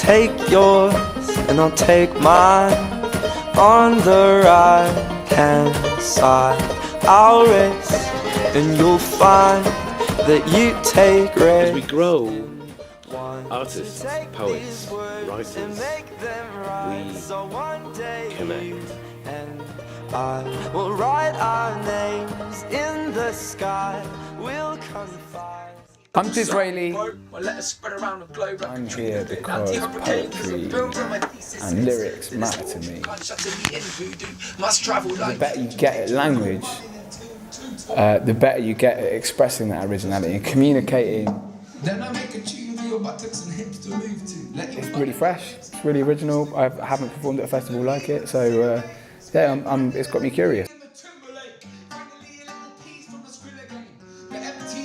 take yours and I'll take mine. On the right hand side I'll race, and you'll find that you take As we risks. grow, artists, poets, writers, we connect. And I will write our names in the sky. We'll confide. I'm Disraeli. I'm here because poetry and lyrics matter to me. The better you get at language, the better you get at expressing that originality and communicating. It's really fresh, it's really original. I haven't performed at a festival like it, so yeah, it's got me curious.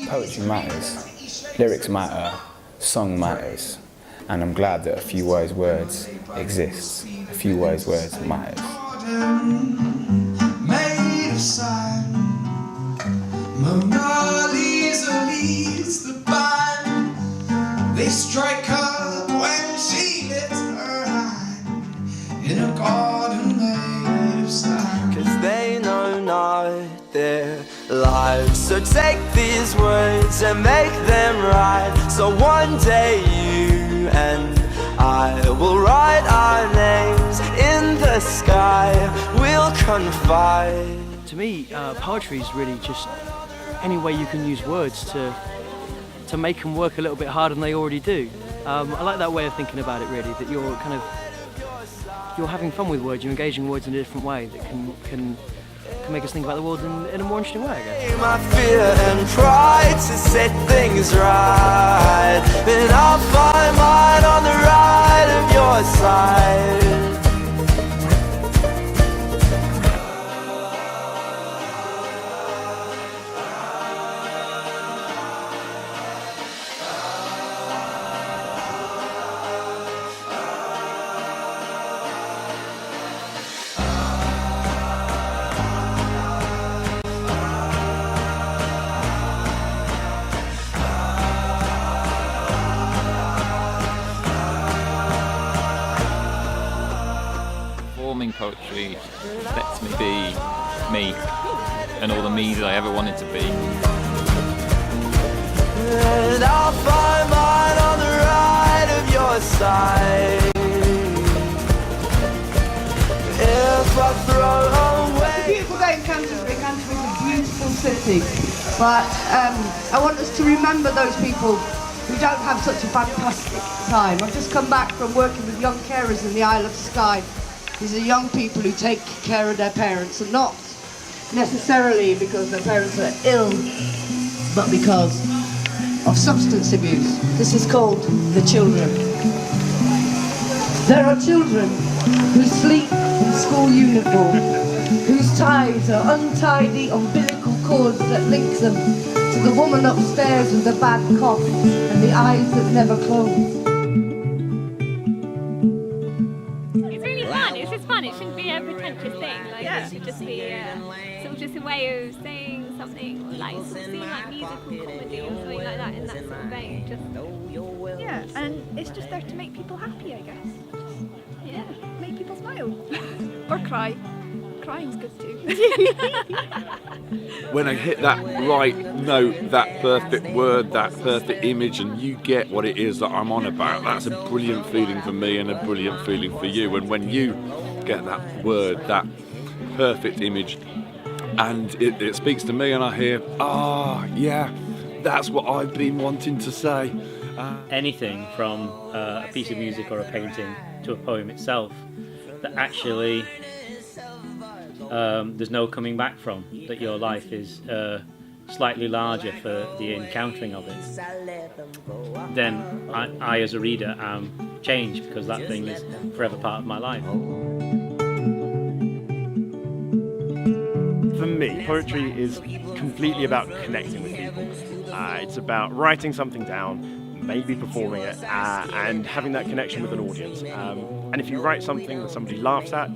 Poetry matters, lyrics matter, song matters, and I'm glad that a few wise words exist. A few wise words matters. Mona Lisa leads the band. They strike her when she lifts her hand in a garden made of sand. 'Cause they know not their lives. So take these words and make them right. So one day you and I will write our names in the sky. We'll confide. To me, poetry is really just any way you can use words to make them work a little bit harder than they already do. I like that way of thinking about it, really, that you're having fun with words, you're engaging words in a different way that can make us think about the world in a more interesting way, I guess. My fear and pride to set things right, and I'll find mine on the right of your side. Performing poetry lets me be me and all the me that I ever wanted to be. And I'll find mine on the right of your side. If I throw away. It's a beautiful day in Canterbury. Canterbury is a beautiful city, but I want us to remember those people who don't have such a fantastic time. I've just come back from working with young carers in the Isle of Skye. These are young people who take care of their parents, and not necessarily because their parents are ill, but because of substance abuse. This is called The Children. There are children who sleep in school uniform, whose ties are untidy umbilical cords that link them to the woman upstairs with the bad cough and the eyes that never close. It's fun. It shouldn't be a pretentious thing. Like it should just be sort of just a way of saying something, or like sort of seeing like musical comedy or something like that in that sort of vein. Yeah, and it's just there to make people happy, I guess. Yeah, make people smile or cry. Crying's good too. When I hit that right note, that perfect word, that perfect image, and you get what it is that I'm on about, that's a brilliant feeling for me and a brilliant feeling for you. And when you get that word, that perfect image, and it speaks to me and I hear, yeah, that's what I've been wanting to say. Anything from a piece of music or a painting to a poem itself that actually there's no coming back from, that your life is slightly larger for the encountering of it, then I as a reader am changed, because that thing is forever part of my life. For me, poetry is completely about connecting with people. It's about writing something down, maybe performing it, and having that connection with an audience. And if you write something that somebody laughs at,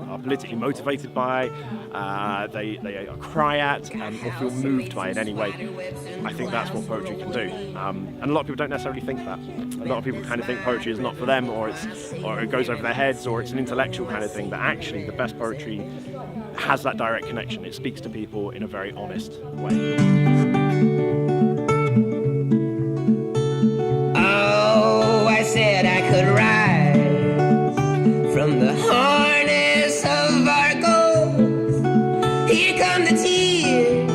are politically motivated by, they cry at, or feel moved by in any way, I think that's what poetry can do. And a lot of people don't necessarily think that. A lot of people kind of think poetry is not for them, or it goes over their heads, or it's an intellectual kind of thing. But actually, the best poetry has that direct connection. It speaks to people in a very honest way. Oh, I said I could rise from the harness of our gold. Here come the tears.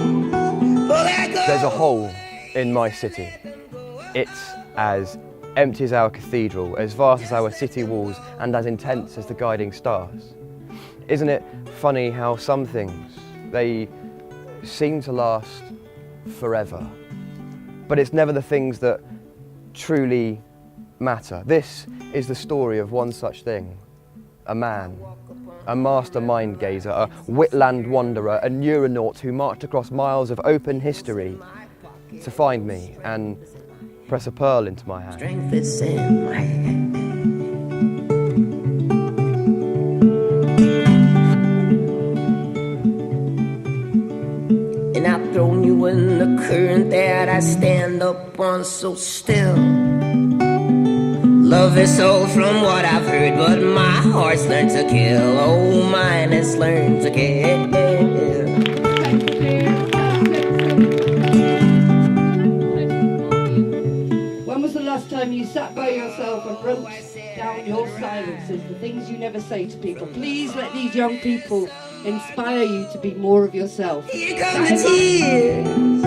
There's a hole in my city. It's as empty as our cathedral, as vast as our city walls, and as intense as the guiding stars. Isn't it funny how some things, they seem to last forever, but it's never the things that truly matter. This is the story of one such thing. A man, a master mind gazer, a Whitland wanderer, a neuronaut who marched across miles of open history to find me and press a pearl into my hand. Strength is in my hand. And I've thrown you in the current that I stand up on so still. Love is sold from what I've heard, but my heart's learned to kill. Oh, mine has learned to kill. When was the last time you sat by yourself and wrote down your silences, the things you never say to people? Please let these young people inspire you to be more of yourself. Here come the tears.